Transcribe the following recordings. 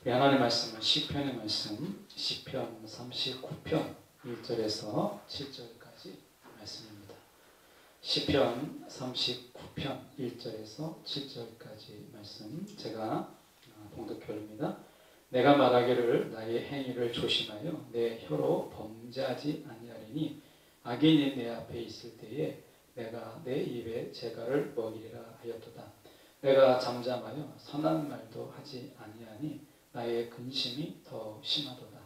우리 하나님의 말씀은 시편의 말씀, 시편 39편 1절에서 7절까지 말씀입니다. 시편 39편 1절에서 7절까지 말씀, 제가 봉독결입니다. 내가 말하기를 나의 행위를 조심하여 내 혀로 범죄하지 아니하리니 악인이 내 앞에 있을 때에 내가 내 입에 재갈을 먹이리라 하였도다. 내가 잠잠하여 선한 말도 하지 아니하니 나의 근심이 더 심하도다.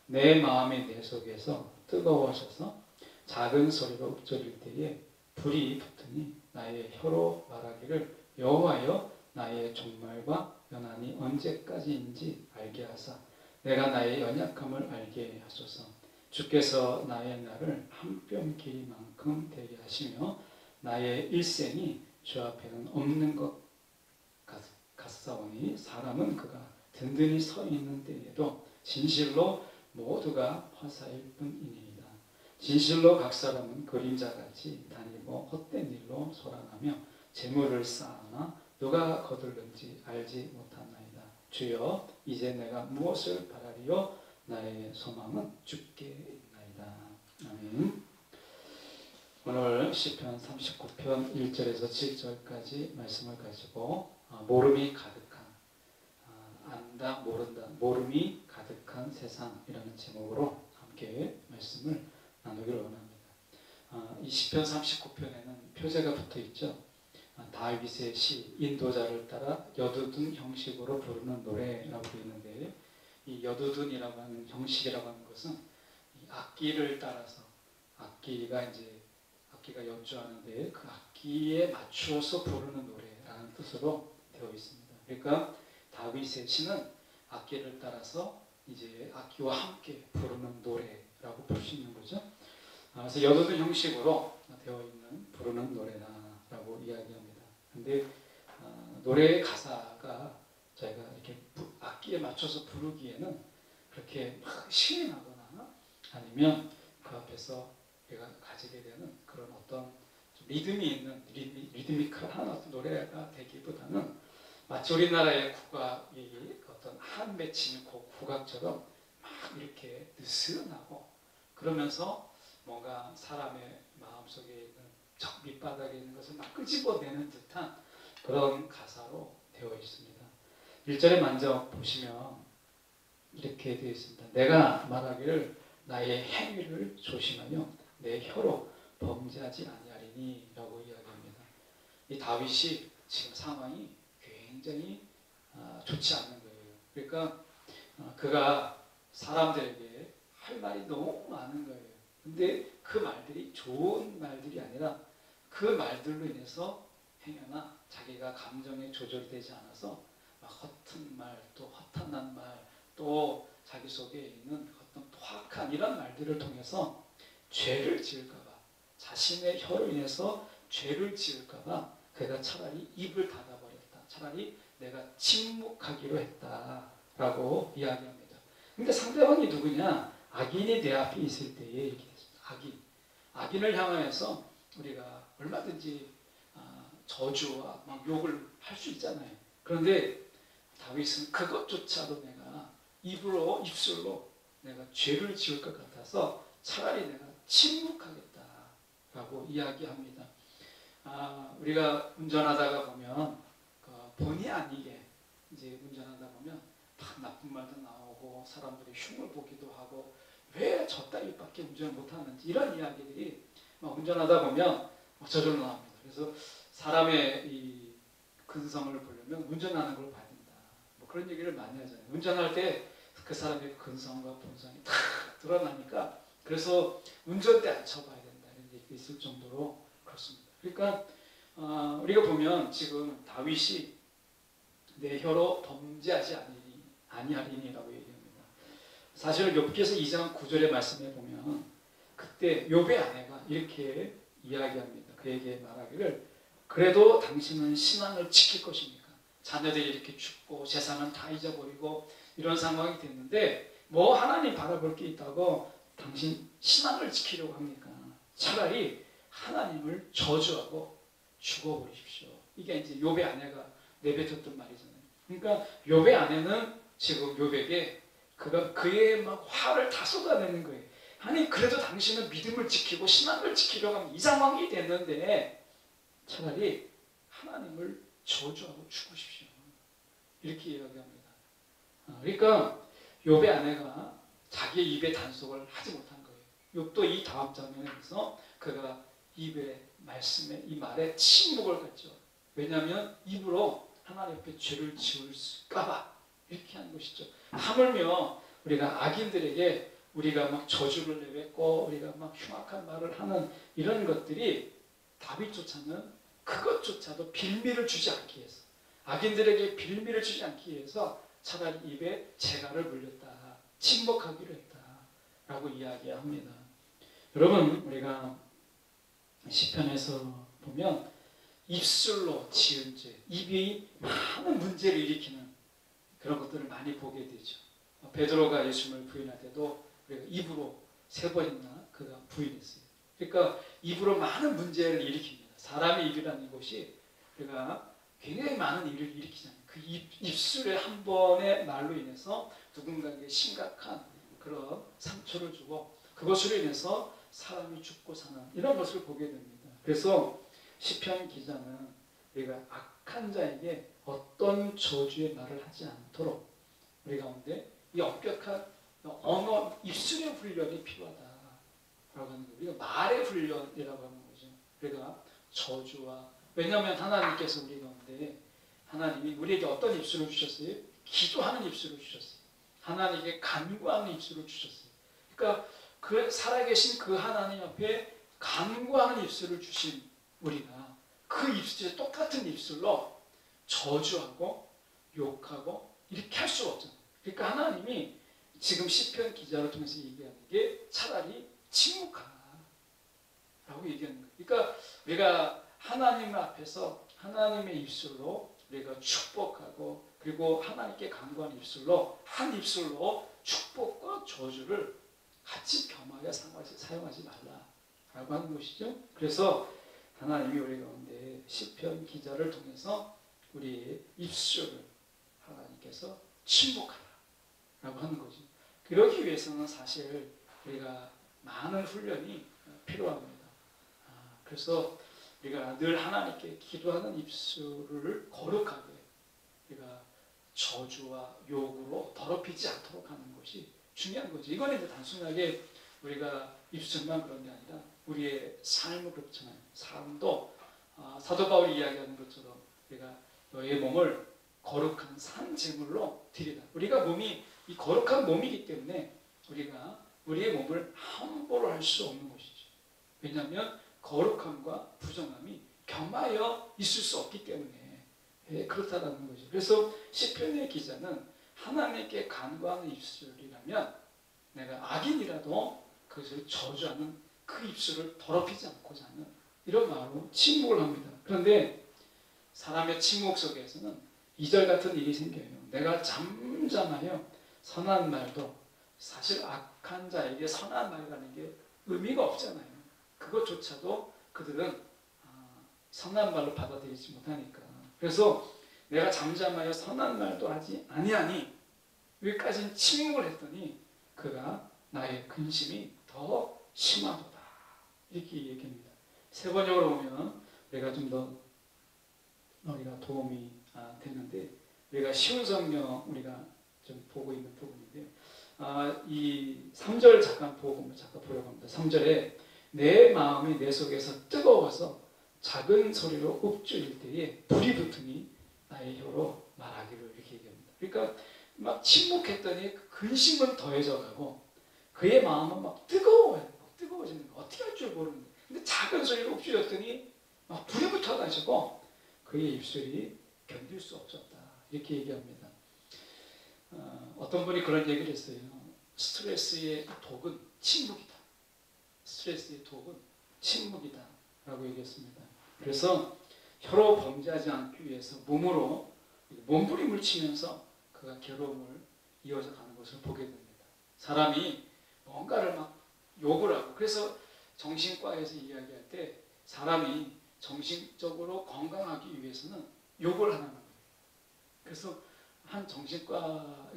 내 마음이 내 속에서 뜨거워져서 작은 소리로 읊조릴 때에 불이 붙으니 나의 혀로 말하기를 여호와여 나의 종말과 연한이 언제까지인지 알게 하사 내가 나의 연약함을 알게 하소서. 주께서 나의 날을 한 뼘 길이만큼 되게 하시며 나의 일생이 주 앞에는 없는 것 같사오니 사람은 그가 든든히 서 있는 때에도 진실로 모두가 화사일 뿐이니이다. 진실로 각 사람은 그림자같이 다니고 헛된 일로 소란하며 재물을 쌓으나 누가 거둘는지 알지 못하나이다. 주여 이제 내가 무엇을 바라리요? 나의 소망은 주께 있나이다. 아멘. 오늘 시편 39편 1절에서 7절까지 말씀을 가지고 모름이 가득한, 안다 모른다, 모름이 가득한 세상이라는 제목으로 함께 말씀을 나누기를 원합니다. 이 시편 39편에는 표제가 붙어 있죠. 다윗의 시, 인도자를 따라 여두둔 형식으로 부르는 노래라고 있는데, 이 여두둔이라고 하는 형식이라고 하는 것은 이 악기를 따라서, 악기가 연주하는데 그 악기에 맞추어서 부르는 노래라는 뜻으로 되어 있습니다. 그러니까 다윗의 시는 악기를 따라서 이제 악기와 함께 부르는 노래라고 볼 수 있는 거죠. 그래서 여두둔 형식으로 되어 있는 부르는 노래다라고 이야기합니다. 근데 노래의 가사가 저희가 이렇게 악기에 맞춰서 부르기에는 그렇게 막 신이 나거나 아니면 그 앞에서 우리가 가지게 되는 그런 어떤 좀 리듬이 있는 리드미컬한 어떤 노래가 되기보다는 마치 우리나라의 국악이 어떤 한 맺힌 국악처럼 막 이렇게 느슨하고, 그러면서 뭔가 사람의 마음속에 있는 저 밑바닥에 있는 것을 막 끄집어내는 듯한 그런 가사로 되어 있습니다. 1절에 먼저 보시면 이렇게 되어 있습니다. 내가 말하기를 나의 행위를 조심하여 내 혀로 범죄하지 아니하리니 라고 이야기합니다. 이 다윗이 지금 상황이 굉장히 좋지 않는 거예요. 그러니까 그가 사람들에게 할 말이 너무 많은 거예요. 근데 그 말들이 좋은 말들이 아니라 그 말들로 인해서 행여나 자기가 감정에 조절되지 않아서 막 허튼 말, 또 허탄한 말, 또 자기 속에 있는 어떤 포악한 이런 말들을 통해서 죄를 지을까봐, 자신의 혀로 인해서 죄를 지을까봐 그가 차라리 입을 닫아버렸다. 차라리 내가 침묵하기로 했다라고 이야기합니다. 근데 상대방이 누구냐? 악인이 내 앞에 있을 때에 이렇게 됐습니다. 악인을 향하여서 우리가 얼마든지 저주와 막 욕을 할 수 있잖아요. 그런데 다윗은 그것조차도 내가 입술로 내가 죄를 지을 것 같아서 차라리 내가 침묵하겠다라고 이야기합니다. 우리가 운전하다가 보면 본의 아니게 이제 운전하다 보면 막 나쁜 말도 나오고 사람들이 흉을 보기도 하고 왜 저 따위밖에 운전을 못하는지 이런 이야기들이 막 운전하다 보면 저절로 나옵니다. 그래서 사람의 이 근성을 보려면 운전하는 걸 봐야 된다. 뭐 그런 얘기를 많이 하잖아요. 운전할 때 그 사람의 근성과 본성이 다 드러나니까 그래서 운전대 안 쳐봐야 된다 이런 얘기가 있을 정도로 그렇습니다. 그러니까 우리가 보면 지금 다윗이 내 혀로 범죄하지 아니하리니라고 얘기합니다. 사실 욥기서 2장 9절의 말씀에 보면 그때 욥의 아내가 이렇게 이야기합니다. 그에게 말하기를 그래도 당신은 신앙을 지킬 것입니까? 자녀들이 이렇게 죽고 재산은 다 잊어버리고 이런 상황이 됐는데 뭐 하나님 바라볼 게 있다고 당신 신앙을 지키려고 합니까? 차라리 하나님을 저주하고 죽어버리십시오. 이게 이제 욥의 아내가 내뱉었던 말이잖아요. 그러니까 욥의 아내는 지금 욥에게 그가 그의 막 화를 다 쏟아내는 거예요. 아니 그래도 당신은 믿음을 지키고 신앙을 지키려고 하면 이 상황이 됐는데 차라리 하나님을 저주하고 죽으십시오. 이렇게 이야기합니다. 그러니까 욥의 아내가 자기의 입에 단속을 하지 못한 거예요. 욥도 이 다음 장면에서 그가 입의 말씀에 이 말에 침묵을 갖죠. 왜냐하면 입으로 하나님 앞에 죄를 지을까봐 이렇게 한 것이죠. 하물며 우리가 악인들에게 우리가 막 저주를 내뱉고 우리가 막 흉악한 말을 하는 이런 것들이 다윗조차는 그것조차도 빌미를 주지 않기 위해서 악인들에게 빌미를 주지 않기 위해서 차라리 입에 재갈을 물렸다. 침묵하기로 했다. 라고 이야기합니다. 여러분 우리가 시편에서 보면 입술로 지은 죄, 입이 많은 문제를 일으키는 그런 것들을 많이 보게 되죠. 베드로가 예수님을 부인할 때도 우리가 입으로 3번이나 그가 부인했어요. 그러니까 입으로 많은 문제를 일으킵니다. 사람의 입이라는 것이 우리가 굉장히 많은 일을 일으키잖아요. 그 입술의 한 번의 말로 인해서 누군가에게 심각한 그런 상처를 주고 그것으로 인해서 사람이 죽고 사는 이런 것을 보게 됩니다. 그래서 시편 기자는 우리가 악한 자에게 어떤 저주의 말을 하지 않도록 우리 가운데 이 엄격한 언어, 입술의 훈련이 필요하다라고 하는 거예요. 우리가 말의 훈련이라고 하는 거죠. 우리가 저주와 왜냐하면 하나님께서 우리 가운데 하나님이 우리에게 어떤 입술을 주셨어요? 기도하는 입술을 주셨어요. 하나님께 간구하는 입술을 주셨어요. 그러니까 그 살아계신 그 하나님 앞에 간구하는 입술을 주신 우리가 그 입술에 똑같은 입술로 저주하고 욕하고 이렇게 할 수가 없잖아요. 그러니까 하나님이 지금 시편 기자를 통해서 얘기하는 게 차라리 침묵하라고 얘기하는 거예요. 그러니까 우리가 하나님 앞에서 하나님의 입술로 우리가 축복하고 그리고 하나님께 간구하는 입술로 한 입술로 축복과 저주를 같이 겸하여 사용하지 말라라고 하는 것이죠. 그래서 하나님이 우리 가운데 시편 기자를 통해서 우리의 입술을 하나님께서 침묵하라라고 하는 거죠. 그러기 위해서는 사실 우리가 많은 훈련이 필요합니다. 그래서 우리가 늘 하나님께 기도하는 입술을 거룩하게 우리가 저주와 욕으로 더럽히지 않도록 하는 것이 중요한 거죠. 이거는 이제 단순하게 우리가 입술만 그런 게 아니라 우리의 삶을 그렇잖아요. 삶도 사도 바울이 이야기하는 것처럼 우리가 너의 몸을 거룩한 산 제물로 드리라. 우리가 몸이 이 거룩한 몸이기 때문에 우리가 우리의 몸을 함부로 할 수 없는 것이죠. 왜냐하면 거룩함과 부정함이 겸하여 있을 수 없기 때문에 그렇다는 거죠. 그래서 시편의 기자는 하나님께 간구하는 입술이라면 내가 악인이라도 그것을 저주하는 그 입술을 더럽히지 않고자 하는 이런 마음으로 침묵을 합니다. 그런데 사람의 침묵 속에서는 이절 같은 일이 생겨요. 내가 잠잠하여 선한 말도 사실 악한 자에게 선한 말이라는 게 의미가 없잖아요. 그것조차도 그들은 선한 말로 받아들이지 못하니까. 그래서 내가 잠잠하여 선한 말도 하지 아니하니 여기까지는 침묵을 했더니 그가 나의 근심이 더 심하도다. 이렇게 얘기합니다. 세번역으로 보면 우리가 좀 더 우리가 도움이 되는데 우리가 쉬운 성경 우리가 좀 보고 있는 부분인데요. 이 3절 잠깐 보고 잠깐 보려고 합니다. 3절에 내 마음이 내 속에서 뜨거워서 작은 소리로 읊조릴 때에 불이 붙으니 나의 혀로 말하기를 이렇게 얘기합니다. 그러니까 막 침묵했더니 근심은 더해져가고 그의 마음은 막 뜨거워지는 거 어떻게 할 줄 모르는 거예요. 근데 작은 소리로 읊조렸더니 막 불이 붙어가지고 그의 입술이 견딜 수 없었다. 이렇게 얘기합니다. 어떤 분이 그런 얘기를 했어요. 스트레스의 독은 침묵이다. 스트레스의 독은 침묵이다. 라고 얘기했습니다. 그래서 혀로 범죄하지 않기 위해서 몸으로 몸부림을 치면서 그가 괴로움을 이어져 가는 것을 보게 됩니다. 사람이 뭔가를 막 욕을 하고 그래서 정신과에서 이야기할 때 사람이 정신적으로 건강하기 위해서는 욕을 하는 거예요. 그래서 한 정신과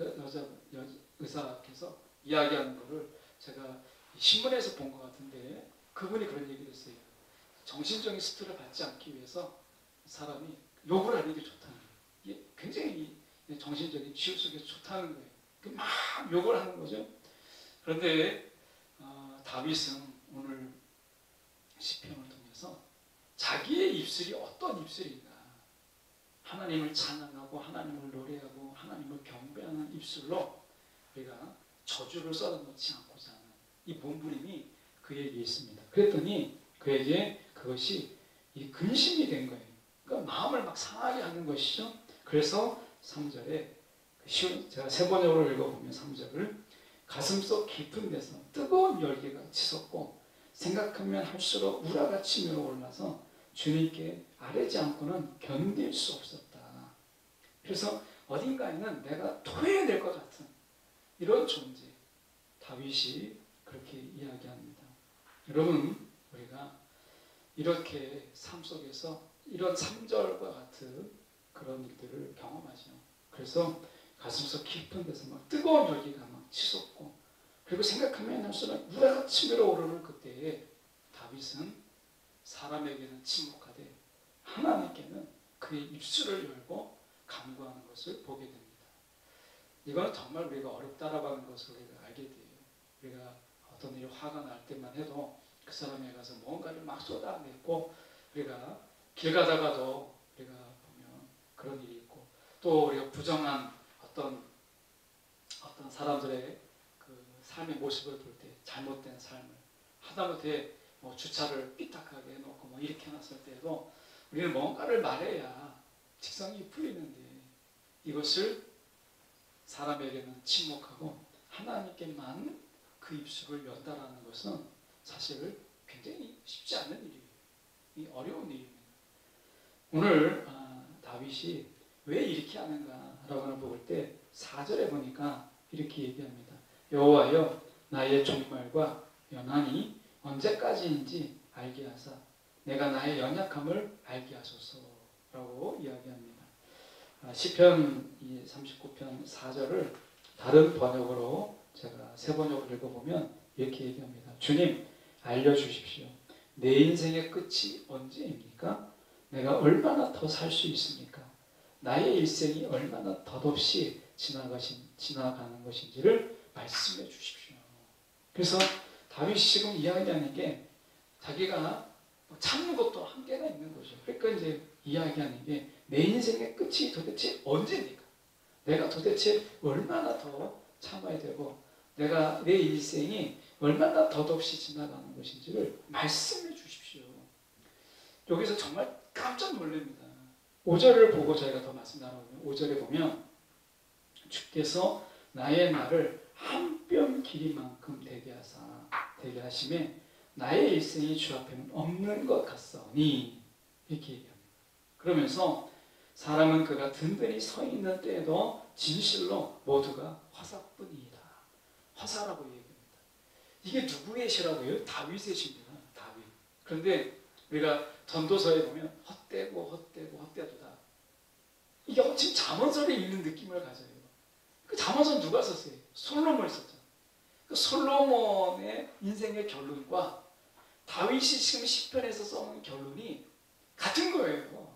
의사께서 이야기하는 거를 제가 신문에서 본 것 같은데 그분이 그런 얘기를 했어요. 정신적인 스트레스를 받지 않기 위해서 사람이 욕을 하는 게 좋다는 거예요. 이게 굉장히 정신적인 치유 속에 좋다는 거예요. 막 욕을 하는 거죠. 그런데 다윗은 오늘 시편을 통해서 자기의 입술이 어떤 입술인가, 하나님을 찬양하고 하나님을 노래하고 하나님을 경배하는 입술로 우리가 저주를 썰어놓지 않고자 하는 이 몸부림이 그에게 있습니다. 그랬더니 그에게 그것이 이 근심이 된 거예요. 그러니까 마음을 막 상하게 하는 것이죠. 그래서 3절에 제가 세 번역으로 읽어보면 3절을 가슴속 깊은 데서 뜨거운 열기가 치솟고 생각하면 할수록 우라가 치밀어 올라서 주님께 아뢰지 않고는 견딜 수 없었다. 그래서 어딘가에는 내가 토해낼 것 같은 이런 존재, 다윗이 그렇게 이야기합니다. 여러분, 우리가 이렇게 삶 속에서 이런 3절과 같은 그런 일들을 경험하죠. 그래서 가슴속 깊은 데서 막 뜨거운 열기가 막 치솟고, 그리고 생각하면 할수록 우라가 치밀어 오르는 그때에 다윗은 사람에게는 침묵하되 하나님께는 그의 입술을 열고 간구하는 것을 보게 됩니다. 이건 정말 우리가 어렵다라고 하는 것을 우리가 알게 돼요. 우리가 어떤 일이 화가 날 때만 해도 그 사람에 가서 뭔가를 막 쏟아내고, 우리가 길 가다가도 우리가 보면 그런 일이 있고, 또 우리가 부정한 어떤 사람들의 그 삶의 모습을 볼 때 잘못된 삶을 하다못해 뭐 주차를 삐딱하게 해놓고 뭐 이렇게 해놨을 때도 우리는 뭔가를 말해야 직성이 풀리는데, 이것을 사람에게는 침묵하고 하나님께만 그 입술을 연다라는 것은 사실 굉장히 쉽지 않은 일이에요. 어려운 일입니다. 오늘 다윗이 왜 이렇게 하는가라고 볼 때 4절에 보니까 이렇게 얘기합니다. 여호와여, 나의 종말과 연한이 언제까지인지 알게 하사 내가 나의 연약함을 알게 하소서라고 이야기합니다. 시편 39편 4절을 다른 번역으로 제가 세 번역으로 읽어보면 이렇게 얘기합니다. 주님, 알려주십시오. 내 인생의 끝이 언제입니까? 내가 얼마나 더 살 수 있습니까? 나의 일생이 얼마나 덧없이 지나가는 것인지를 말씀해 주십시오. 그래서 다윗이 지금 이야기하는 게 자기가 참는 것도 한계가 있는 거죠. 그러니까 이제 이야기하는 게 내 인생의 끝이 도대체 언제입니까? 내가 도대체 얼마나 더 참아야 되고 내가 내 일생이 얼마나 덧없이 지나가는 것인지를 말씀해 주십시오. 여기서 정말 깜짝 놀랍니다. 5절을 보고 저희가 더 말씀 나누면 5절에 보면 주께서 나의 날을 한 뼘 길이만큼 되게 하심에 나의 일생이 주 앞에는 없는 것 같사오니 이렇게 얘기합니다. 그러면서 사람은 그가 든든히 서 있는 때에도 진실로 모두가 화사뿐이다. 화사라고 얘기합니다. 이게 누구의 시라고요? 다윗의 시입니다. 다윗. 그런데 우리가 전도서에 보면 헛되도다. 이게 지금 잠언서에 있는 느낌을 가져요. 그 잠언서 누가 썼어요? 솔로몬이 썼죠. 그 솔로몬의 인생의 결론과 다윗이 지금 시편에서 써놓은 결론이 같은 거예요.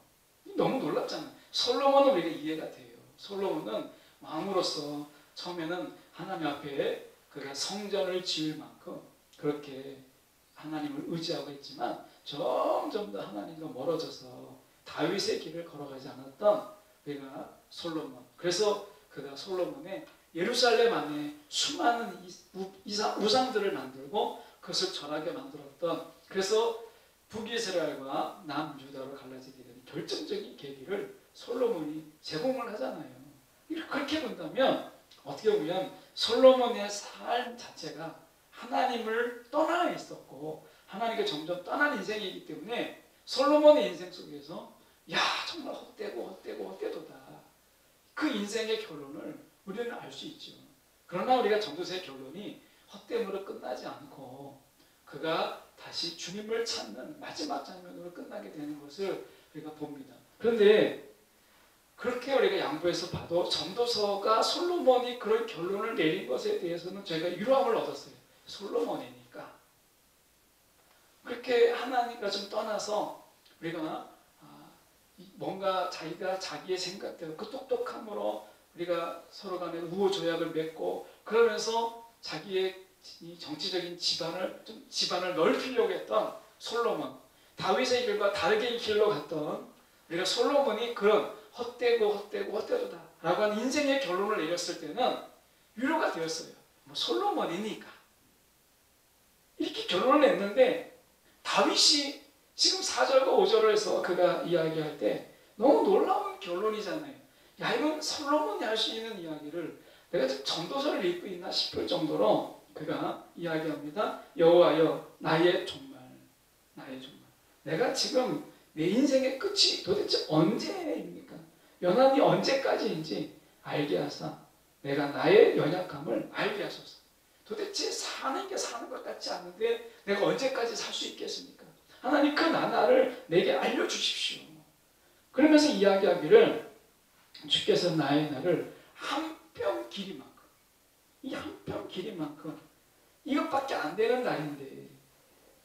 너무 놀랍잖아요. 솔로몬은 우리가 이해가 돼요. 솔로몬은 왕으로서 처음에는 하나님 앞에 그가 성전을 지을 만큼 그렇게 하나님을 의지하고 있지만 점점 더 하나님과 멀어져서 다윗의 길을 걸어가지 않았던 우리가 솔로몬. 그래서 그가 솔로몬의 예루살렘 안에 수많은 우상들을 만들고 그것을 절하게 만들었던, 그래서 북이스라엘과 남유다로 갈라지게 된 결정적인 계기를 솔로몬이 제공을 하잖아요. 그렇게 본다면 어떻게 보면 솔로몬의 삶 자체가 하나님을 떠나 있었고 하나님께 점점 떠난 인생이기 때문에 솔로몬의 인생 속에서 정말 헛되도다. 그 인생의 결론을 우리는 알 수 있죠. 그러나 우리가 전도서의 결론이 헛됨으로 끝나지 않고 그가 다시 주님을 찾는 마지막 장면으로 끝나게 되는 것을 우리가 봅니다. 그런데 그렇게 우리가 양보해서 봐도 전도서가 솔로몬이 그런 결론을 내린 것에 대해서는 저희가 유로함을 얻었어요. 솔로몬이니까. 그렇게 하나님과 좀 떠나서 우리가 뭔가 자기가 자기의 생각대로 그 똑똑함으로 우리가 서로 간에 우호조약을 맺고 그러면서 자기의 이 정치적인 집안을 넓히려고 했던 솔로몬, 다윗의 길과 다르게 길로 갔던 우리가 솔로몬이 그런 헛되고다 라고 하는 인생의 결론을 내렸을 때는 위로가 되었어요. 뭐 솔로몬이니까 이렇게 결론을 냈는데 다윗이 지금 4절과 5절을 해서 그가 이야기할 때 너무 놀라운 결론이잖아요. 야, 이건 솔로몬이 할 수 있는 이야기를 내가 지금 전도서를 읽고 있나 싶을 정도로 그가 이야기합니다. 여호와여, 나의 종말. 내가 지금 내 인생의 끝이 도대체 언제입니까? 연한이 언제까지인지 알게 하사 내가 나의 연약함을 알게 하소서. 도대체 사는 게 사는 것 같지 않은데 내가 언제까지 살 수 있겠습니까? 하나님 그 나날을 내게 알려주십시오. 그러면서 이야기하기를 주께서 나의 날을 한 뼘 길이만큼, 이 한 뼘 길이만큼 이것밖에 안 되는 날인데,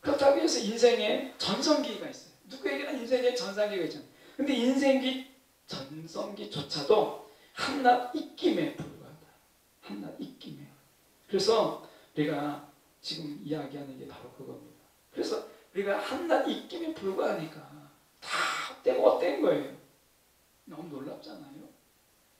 그렇다고 해서 인생에 전성기가 있어요. 누구에게나 인생에 전성기가 있잖아요. 근데 인생기 전성기조차도 한낱 입김에 불과하다. 한낱 입김에. 그래서 우리가 지금 이야기하는 게 바로 그겁니다. 그래서 우리가 한낱 입김에 불과하니까 다 헛된 거예요. 너무 놀랍잖아요.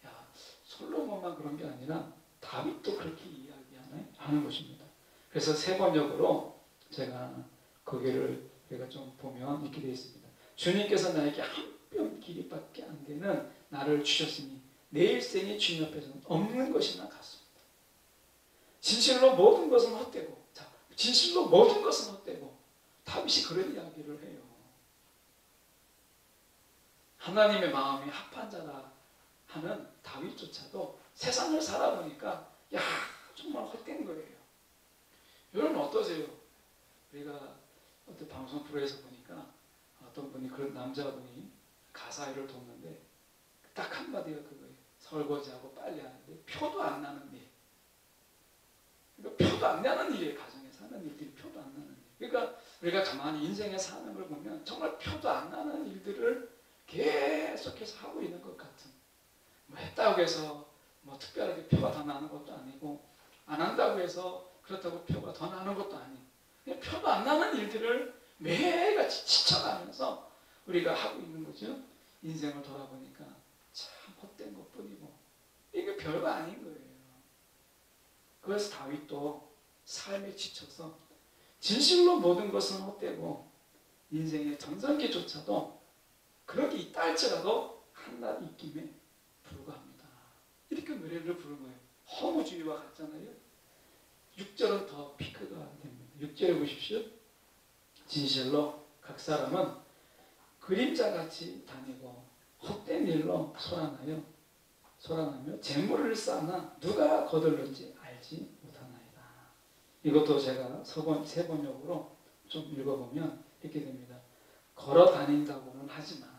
야, 솔로몬만 그런 게 아니라 다윗도 그렇게 이야기하는 것입니다. 그래서 세 번역으로 제가 거기를 우리가 좀 보면 이렇게 되어 있습니다. 주님께서 나에게 한 뼘 길이밖에 안 되는 나를 주셨으니 내 일생이 주님 앞에서는 없는 것이나 같습니다. 진실로 모든 것은 헛되고, 진실로 모든 것은 헛되고, 다윗이 그런 이야기를 해요. 하나님의 마음이 합한 자라 하는 다윗조차도 세상을 살아보니까 야, 정말 헛된 거예요. 여러분 어떠세요? 우리가 어떤 방송 프로에서 보니까 어떤 분이, 그런 남자분이 가사 일을 돕는데 딱 한마디가 그거예요. 설거지하고 빨래하는데 표도 안 나는 일. 그러니까 표도 안 나는 일이에요. 가정에 사는 일들이 표도 안 나는 일. 그러니까 우리가 가만히 인생에 사는 걸 보면 정말 표도 안 나는 일들을 계속해서 하고 있는 것 같은. 뭐 했다고 해서 뭐 특별하게 표가 더 나는 것도 아니고, 안 한다고 해서 그렇다고 표가 더 나는 것도 아니고, 그냥 표도 안 나는 일들을 매일같이 지쳐가면서 우리가 하고 있는 거죠. 인생을 돌아보니까 참 헛된 것뿐이고 이게 별거 아닌 거예요. 그래서 다윗도 삶에 지쳐서 진실로 모든 것은 헛되고 인생의 전성기조차도 그렇게 있다 할지라도 한낱 입김에 불과합니다. 이렇게 노래를 부른 거예요. 허무주의와 같잖아요. 6절은 더 피크가 됩니다. 6절에 보십시오. 진실로 각 사람은 그림자같이 다니고 헛된 일로 소란하며 재물을 쌓나 누가 거둘는지 알지 못하나이다. 이것도 제가 세 번역으로 좀 읽어보면 이렇게 됩니다. 걸어 다닌다고는 하지만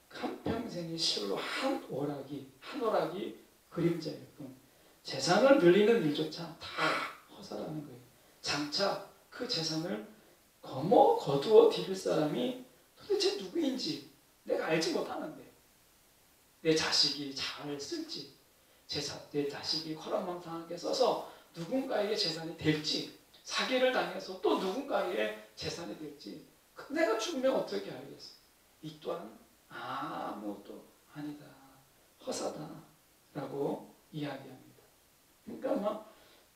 한평생이 실로 한 오락이 그림자일 뿐 재산을 늘리는 일조차 다 허사라는 거예요. 장차 그 재산을 거두어 드릴 사람이 도대체 누구인지 내가 알지 못하는데, 내 자식이 잘 쓸지, 내 자식이 허랑망상하게 써서 누군가에게 재산이 될지, 사기를 당해서 또 누군가에게 재산이 될지 내가 죽으면 어떻게 알겠어? 이 또한 아무것도 아니다, 허사다라고 이야기합니다. 그러니까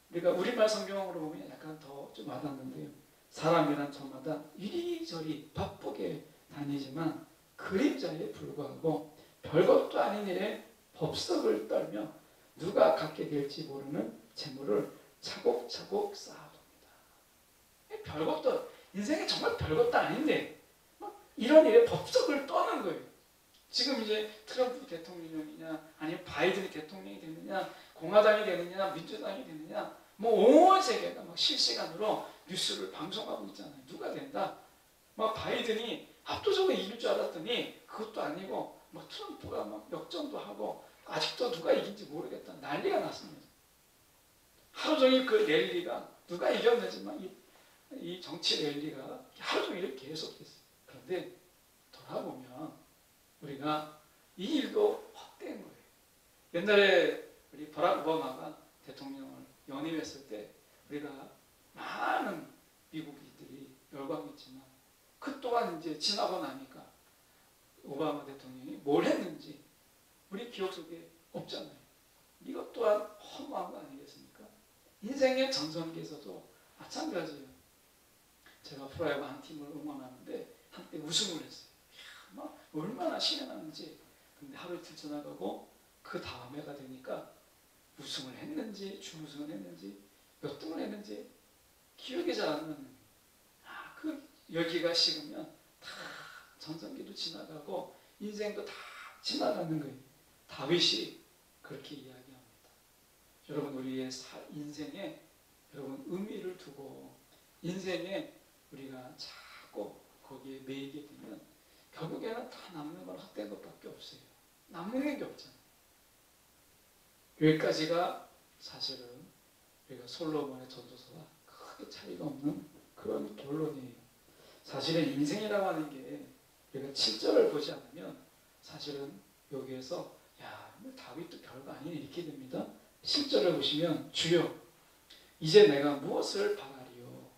우리가 우리말 성경으로 보면 약간 더 좀 와닿는데요. 사람이란 저마다 이리저리 바쁘게 다니지만 그림자에 불과하고 별것도 아닌 일에 법석을 떨며 누가 갖게 될지 모르는 재물을 차곡차곡 쌓아둡니다. 별것도, 인생에 정말 별것도 아닌데 이런 일에 법석을 떠는 거예요. 지금 이제 트럼프 대통령이냐 아니면 바이든이 대통령이 되느냐, 공화당이 되느냐 민주당이 되느냐, 온 세계가 실시간으로 뉴스를 방송하고 있잖아요. 누가 된다. 바이든이 압도적으로 이길 줄 알았더니 그것도 아니고 뭐 트럼프가 막 역전도 하고 아직도 누가 이긴지 모르겠다 난리가 났습니다. 하루 종일 그 랠리가 누가 이겼는지만 이 정치 랠리가 하루 종일 계속됐어요. 그런데 돌아보면 우리가 이 일도 헛된 거예요. 옛날에 우리 버락 오바마가 대통령을 연임했을 때 우리가 많은 미국인들이 열광했지만 그 동안 이제 지나고 나니까 오바마 대통령이 뭘 했는지 우리 기억 속에 없잖아요. 이것 또한 허무한 거 아니겠습니까? 인생의 전성기에서도 마찬가지예요. 제가 프로야구 한 팀을 응원하는데 한때 우승을 했어요. 막 얼마나 신이 나는지. 근데 하루 이틀 지나가고 그 다음에가 되니까 우승을 했는지 준우승을 했는지 몇 등을 했는지 기억이 잘 안 나는. 그 열기가 식으면 다 전성기도 지나가고 인생도 다 지나가는 거예요. 다윗이 그렇게 이야기합니다. 여러분 우리의 인생에 여러분 의미를 두고 인생에 우리가 자꾸 거기에 매이게 되면 결국에는 다 남는 건 헛된 것밖에 없어요. 남는 게 없잖아요. 여기까지가 사실은 우리가 솔로몬의 전도서와 크게 차이가 없는 그런 결론이에요. 사실은 인생이라고 하는 게 우리가 7절을 보지 않으면 사실은 여기에서 야, 다윗도 별거 아니네 이렇게 됩니다. 10절을 보시면 주여 이제 내가 무엇을 바라리요?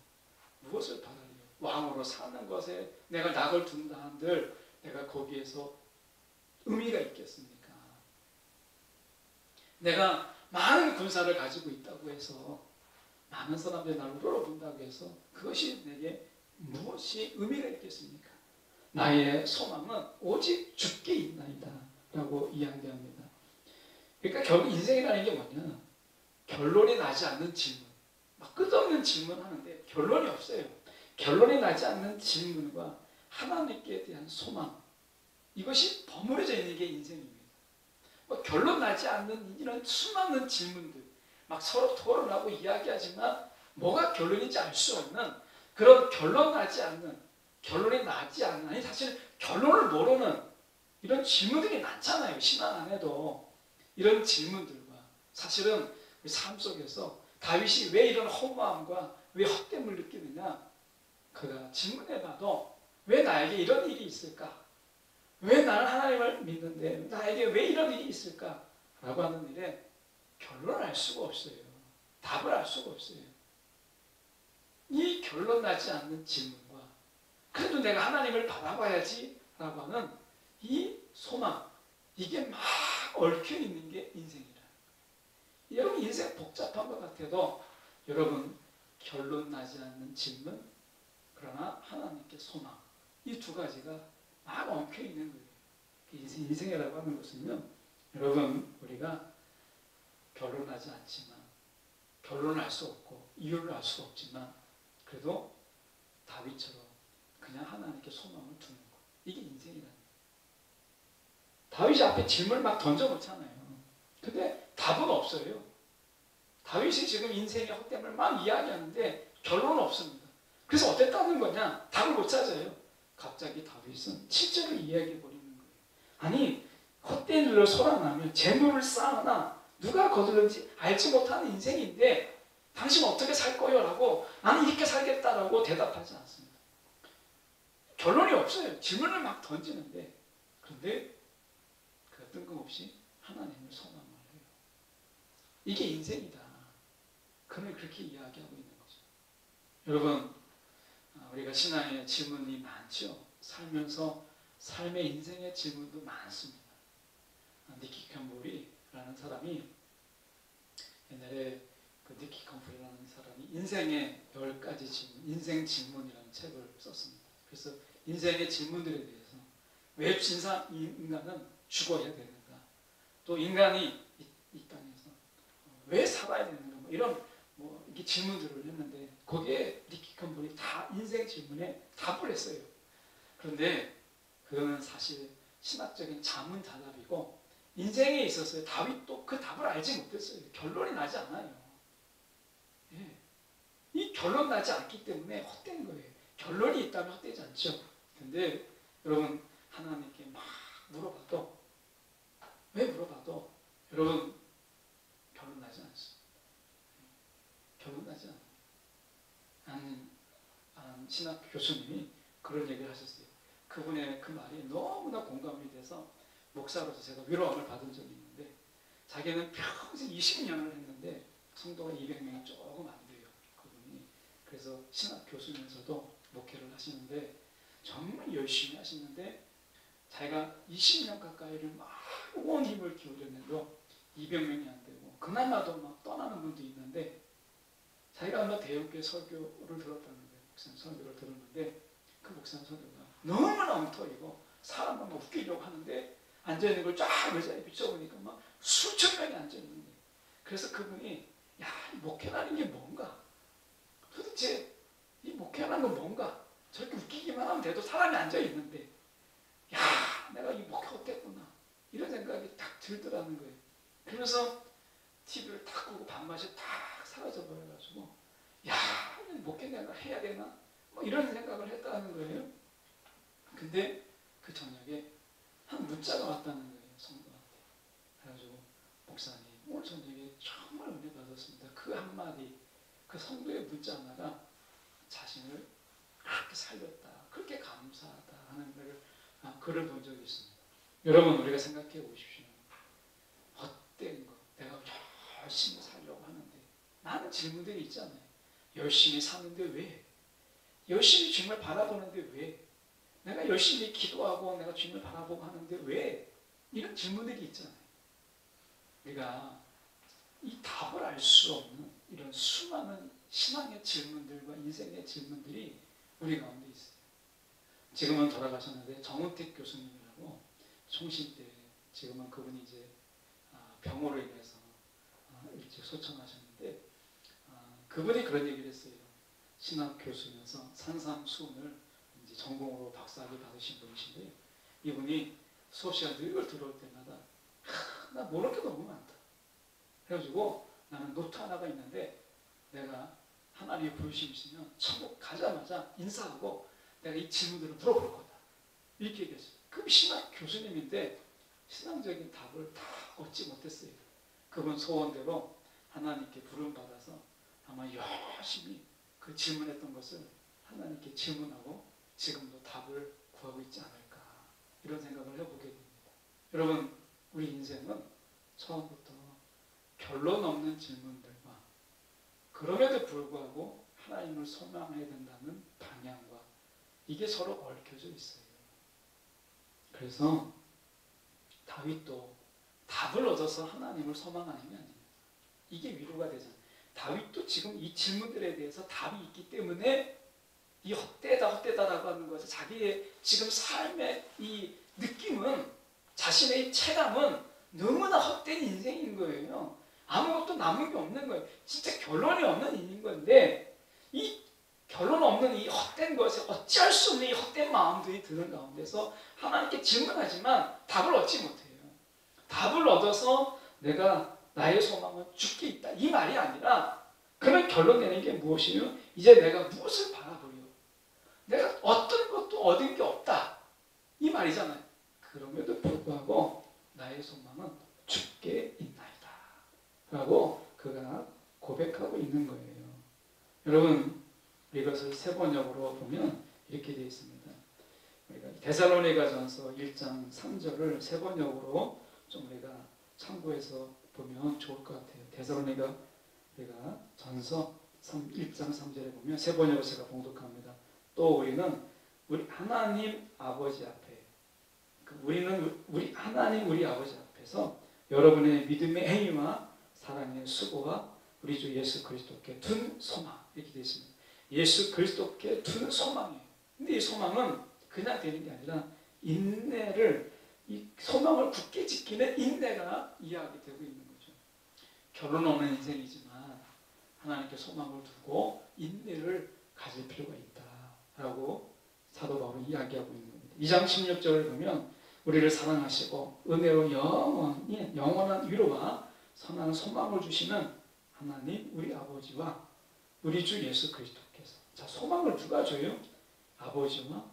무엇을 바라리요? 왕으로 사는 것에 내가 낙을 둔다 한들 내가 거기에서 의미가 있겠습니까? 내가 많은 군사를 가지고 있다고 해서 많은 사람들이 나를 물어본다고 해서 그것이 내게 무엇이 의미가 있겠습니까? 나의 소망은 오직 주께 있나이다 라고 이야기합니다. 그러니까 결국 인생이라는 게 뭐냐? 결론이 나지 않는 질문, 막 끝없는 질문하는데 결론이 없어요. 결론이 나지 않는 질문과 하나님께 대한 소망, 이것이 버무려져 있는 게 인생입니다. 뭐 결론 나지 않는 이런 수많은 질문들, 막 서로 토론하고 이야기하지만 뭐가 결론인지 알 수 없는 그런 결론이 나지 않는, 아니 사실 결론을 모르는 이런 질문들이 많잖아요. 신앙 안에도 이런 질문들과 사실은 우리 삶 속에서 다윗이 왜 이런 허무함과 왜 헛됨을 느끼느냐? 그가 질문해봐도 왜 나에게 이런 일이 있을까? 왜 나는 하나님을 믿는데 나에게 왜 이런 일이 있을까? 라고 하는 일에 결론을 알 수가 없어요. 답을 알 수가 없어요. 이 결론 나지 않는 질문과 그래도 내가 하나님을 바라봐야지 라고 하는 이 소망, 이게 막 얽혀 있는 게 인생이라. 여러분 인생 복잡한 것 같아도 여러분 결론 나지 않는 질문, 그러나 하나님께 소망, 이 두 가지가 막 엉켜 있는 거예요. 인생이라고 하는 것은요, 여러분 우리가 결론하지 않지만 결론을 알 수 없고 이유를 알 수 없지만 그래도 다윗처럼 그냥 하나님께 소망을 두는 것, 이게 인생이라는 거예요. 다윗이 앞에 질문을 막 던져놓잖아요. 근데 답은 없어요. 다윗이 지금 인생의 헛됨을 막 이야기하는데 결론은 없습니다. 그래서 어땠다는 거냐? 답을 못 찾아요. 갑자기 다윗은 7절을 이야기해 버리는 거예요. 아니 헛된 일로 소란하며 재물을 쌓으나 누가 거두는지 알지 못하는 인생인데 당신 어떻게 살 거요? 라고 나는 이렇게 살겠다라고 대답하지 않습니다. 결론이 없어요. 질문을 막 던지는데 그런데 그가 뜬금없이 하나님을 소망을 해요. 이게 인생이다. 그는 그렇게 이야기하고 있는 거죠. 여러분 우리가 신앙의 질문이 많죠. 살면서 삶의 인생의 질문도 많습니다. 니키 캠볼이라는 사람이 옛날에 그 니키 캠볼이라는 사람이 인생의 10가지 질문, 인생 질문이라는 책을 썼습니다. 그래서 인생의 질문들에 대해서 왜 인간은 죽어야 되는가? 또 인간이 이 땅에서 왜 살아야 되는가? 뭐 이런 이렇게 질문들을 했는데 거기에 니키 캠볼이 다 인생 질문에 답을 했어요. 그런데 그거는 사실 신학적인 자문자답이고 인생에 있어서 다윗도 그 답을 알지 못했어요. 결론이 나지 않아요. 예. 이 결론 나지 않기 때문에 헛된 거예요. 결론이 있다면 헛되지 않죠. 근데 여러분 하나님께 막 물어봐도 왜 물어봐도 여러분 결혼하지 않습니다. 결혼하지 않아요. 아는 신학 교수님이 그런 얘기를 하셨어요. 그분의 그 말이 너무나 공감이 돼서 목사로서 제가 위로함을 받은 적이 있는데 자기는 평생 20년을 했는데 성도가 200명이 조금 안 돼요. 그분이. 그래서 신학 교수면서도 목회를 하시는데 정말 열심히 하시는데 자기가 20년 가까이를 막 온 힘을 기울였는데도 200명이 안 되고 그나마도 막 떠나는 분도 있는데 자기가 아마 대형교회 설교를 들었다는 거예요. 목사님 설교를 들었는데 그 목사님 설교가 너무나 엉터리고 사람을 막 웃기려고 하는데 앉아있는 걸 쫙 의자에 비춰보니까 막 수천 명이 앉아있는 거예요. 그래서 그분이 야, 이 목회라는 게 뭔가? 도대체 이 목회라는 건 뭔가? 저렇게 웃기기만 하면 돼도 사람이 앉아있는데 야, 내가 이 목회 어땠구나 이런 생각이 딱 들더라는 거예요. 그러면서 TV를 탁 끄고 밥맛이 탁 사라져 버려가지고 야, 목회 내가 해야 되나? 뭐 이런 생각을 했다는 거예요. 근데 그 저녁에 한 문자가 왔다는 거예요. 성도한테. 그래가지고 목사님 오늘 저녁에 정말 은혜 받았습니다. 그 한마디 그 성도의 문자 하나가 자신을 그렇게 살렸다. 그렇게 감사하다 하는 글을 본 적이 있습니다. 여러분 우리가 생각해 보십시오. 헛된 거 내가 열심히 살려고 하는데 많은 질문들이 있잖아요. 열심히 사는데 왜? 열심히 주님을 바라보는데 왜? 내가 열심히 기도하고 내가 주님을 바라보고 하는데 왜? 이런 질문들이 있잖아요. 우리가 이 답을 알 수 없는 이런 수많은 신앙의 질문들과 인생의 질문들이 우리 가운데 있어요. 지금은 돌아가셨는데 정은택 교수님이라고 총신 때 지금은 그분이 이제 병으로 인해서 일찍 소천하셨는데 그분이 그런 얘기를 했어요. 신학 교수면서 산상수훈을 이제 전공으로 박사학위 받으신 분이신데 이분이 수업 시간 늘 들어올 때마다 나 모를 게 너무 많다. 그래가지고 나는 노트 하나가 있는데 내가 하나님의 부르심이 있으면 천국 가자마자 인사하고 내가 이 질문들을 물어볼 거다. 이렇게 얘기했어요. 그 신학 교수님인데 신앙적인 답을 다 얻지 못했어요. 그분 소원대로 하나님께 부름받아서 아마 열심히 그 질문했던 것을 하나님께 질문하고 지금도 답을 구하고 있지 않을까 이런 생각을 해보게 됩니다. 여러분 우리 인생은 처음부터 결론 없는 질문들과 그럼에도 불구하고 하나님을 소망해야 된다는 방향과 이게 서로 얽혀져 있어요. 그래서 다윗도 답을 얻어서 하나님을 소망하는 게 아니에요. 이게 위로가 되잖아요. 다윗도 지금 이 질문들에 대해서 답이 있기 때문에 이 헛되다라고 하는 것은 자기의 지금 삶의 이 느낌은 자신의 체감은 너무나 헛된 인생인 거예요. 아무것도 남은 게 없는 거예요. 진짜 결론이 없는 일인 건데 이 결론 없는 이 헛된 것에 어찌할 수 없는 이 헛된 마음들이 드는 가운데서 하나님께 질문하지만 답을 얻지 못해요. 답을 얻어서 내가 나의 소망은 죽게 있다. 이 말이 아니라 그런 결론 내는 게 무엇이며 이제 내가 무엇을 바라보려. 내가 어떤 것도 얻은 게 없다. 이 말이잖아요. 그럼에도 불구하고 나의 소망은 죽게 있나이다. 라고 그가 고백하고 있는 거예요. 여러분 이것을 세번역으로 보면 이렇게 되어 있습니다. 우리가 데살로니가전서 1장 3절을 세번역으로 좀 우리가 참고해서 보면 좋을 것 같아요. 데살로니가 우리가 전서 1장 3절에 보면 세번역을 제가 봉독합니다. 또 우리는 우리 하나님 아버지 앞에 우리 하나님 우리 아버지 앞에서 여러분의 믿음의 행위와 사랑의 수고와 우리 주 예수 그리스도께 둔 소망 이렇게 되어 있습니다. 예수 그리스도께 둔 소망이에요. 근데 이 소망은 그냥 되는 게 아니라 인내를 이 소망을 굳게 지키는 인내가 이야기되고 있는 거죠. 결론 없는 인생이지만 하나님께 소망을 두고 인내를 가질 필요가 있다라고 사도 바울이 이야기하고 있는 겁니다. 2장 16절을 보면 우리를 사랑하시고 은혜로 영원한 위로와 선한 소망을 주시는 하나님 우리 아버지와 우리 주 예수 그리스도께서. 자, 소망을 누가 줘요? 아버지와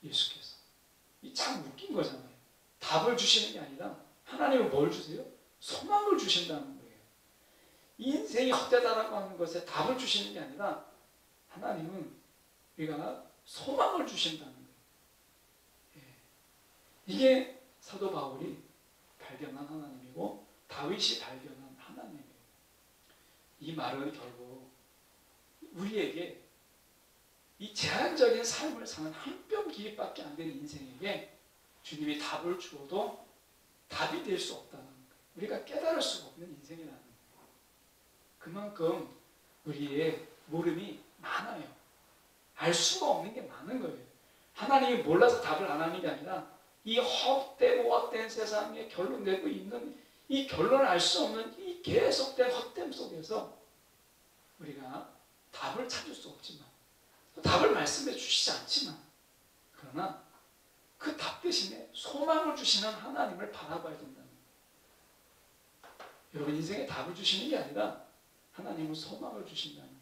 예수께서. 이 참 웃긴 거잖아요. 답을 주시는 게 아니라 하나님은 뭘 주세요? 소망을 주신다는 거예요. 이 인생이 헛되다라고 하는 것에 답을 주시는 게 아니라 하나님은 우리가 소망을 주신다는 거예요. 이게 사도 바울이 발견한 하나님이고 다윗이 발견한 하나님이에요. 이 말은 결국 우리에게 이 제한적인 삶을 사는 한 뼘 길이밖에 안 되는 인생에게 주님이 답을 주어도 답이 될 수 없다는 거예요. 우리가 깨달을 수가 없는 인생이라는 거예요. 그만큼 우리의 모름이 많아요. 알 수가 없는 게 많은 거예요. 하나님이 몰라서 답을 안 하는 게 아니라 이 헛되고 헛된 세상에 결론되고 있는 이 결론을 알 수 없는 이 계속된 헛됨 속에서 우리가 답을 찾을 수 없지만 답을 말씀해 주시지 않지만 그러나 그 답 대신에 소망을 주시는 하나님을 바라봐야 된다는 거예요. 여러분 인생에 답을 주시는 게 아니라 하나님은 소망을 주신다는 거예요.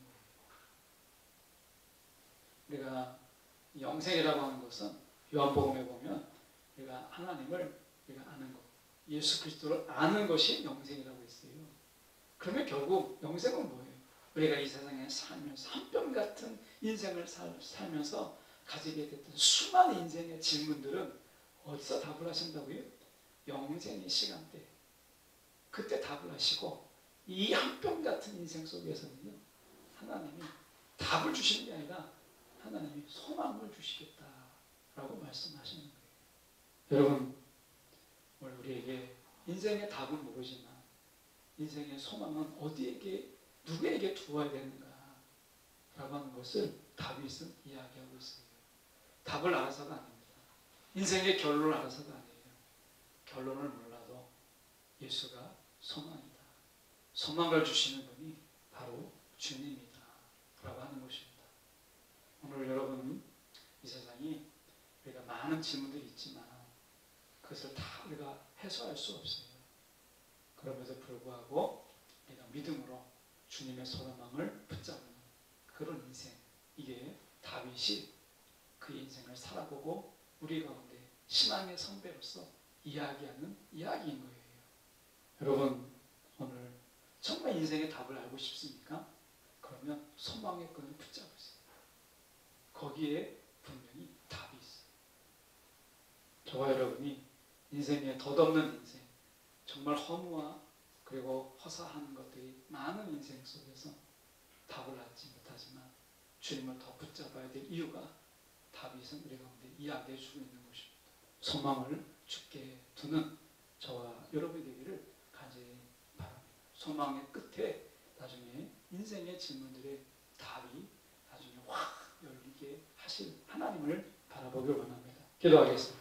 우리가 영생이라고 하는 것은 요한복음에 보면 우리가 하나님을 우리가 아는 것, 예수 그리스도를 아는 것이 영생이라고 했어요. 그러면 결국 영생은 뭐예요? 우리가 이 세상에 살면서 한 뼘 같은 인생을 살면서 가지게 됐던 수많은 인생의 질문들은 어디서 답을 하신다고요? 영생의 시간대. 그때 답을 하시고 이 한 뼘 같은 인생 속에서는요. 하나님이 답을 주시는 게 아니라 하나님이 소망을 주시겠다라고 말씀하시는 거예요. 여러분 오늘 우리에게 인생의 답은 모르지만 인생의 소망은 어디에게 누구에게 두어야 되는가 라고 하는 것을 다윗은 이야기하고 있어요. 답을 알아서가 아닙니다. 인생의 결론을 알아서가 아니에요. 결론을 몰라도 예수가 소망이다. 소망을 주시는 분이 바로 주님이다 라고 하는 것입니다. 오늘 여러분 이 세상이 우리가 많은 질문들이 있지만 그것을 다 우리가 해소할 수 없어요. 그럼에도 불구하고 우리가 믿음으로 주님의 소망을 붙잡는 그런 인생, 이게 다윗이 그 인생을 살아보고 우리 가운데 신앙의 선배로서 이야기하는 이야기인 거예요. 여러분 오늘 정말 인생의 답을 알고 싶습니까? 그러면 소망의 끈을 붙잡으세요. 거기에 분명히 답이 있어요. 저와 여러분이 인생의 덧없는 인생, 정말 허무와 그리고 허사한 것들이 많은 인생 속에서 답을 얻지 못하지만 주님을 더 붙잡아야 될 이유가 다윗은 우리 가운데 이야기해 주고 있는 것입니다. 소망을 주께 두는 저와 여러분이 되기를 간절히 바랍니다. 소망의 끝에 나중에 인생의 질문들의 답이 나중에 확 열리게 하실 하나님을 바라보길 원합니다. 기도하겠습니다.